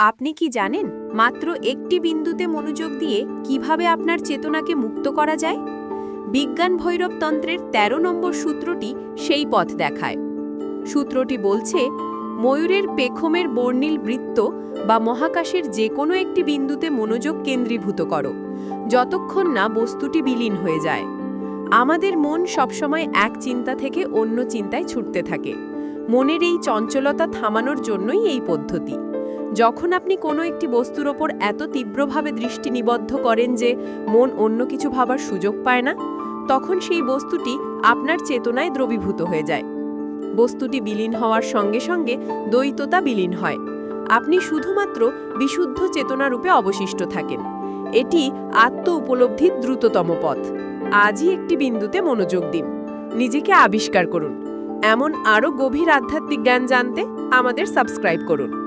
আপনি কি জানেন মাত্র একটি বিন্দুতে মনোযোগ দিয়ে কিভাবে আপনার চেতনাকে মুক্ত করা যায়? বিজ্ঞান ভৈরব তন্ত্রের ১৩ নম্বর সূত্রটি সেই পথ দেখায়। সূত্রটি বলছে, ময়ূরের পেখমের বর্ণিল বৃত্ত বা মহাকাশের যে কোনো একটি বিন্দুতে মনোযোগ কেন্দ্রীভূত করো, যতক্ষণ না বস্তুটি বিলীন হয়ে যায়। আমাদের মন সবসময় এক চিন্তা থেকে অন্য চিন্তায় ছুটতে থাকে। মনের এই চঞ্চলতা থামানোর জন্যই এই পদ্ধতি। যখন আপনি কোনো একটি বস্তুর ওপর এত তীব্রভাবে দৃষ্টি নিবদ্ধ করেন যে মন অন্য কিছু ভাবার সুযোগ পায় না, তখন সেই বস্তুটি আপনার চেতনায় দ্রবীভূত হয়ে যায়। বস্তুটি বিলীন হওয়ার সঙ্গে সঙ্গে দ্বৈততা বিলীন হয়। আপনি শুধুমাত্র বিশুদ্ধ চেতনারূপে অবশিষ্ট থাকেন। এটি আত্ম উপলব্ধির দ্রুততম পথ। আজই একটি বিন্দুতে মনোযোগ দিন, নিজেকে আবিষ্কার করুন। এমন আরও গভীর আধ্যাত্মিক জ্ঞান জানতে আমাদের সাবস্ক্রাইব করুন।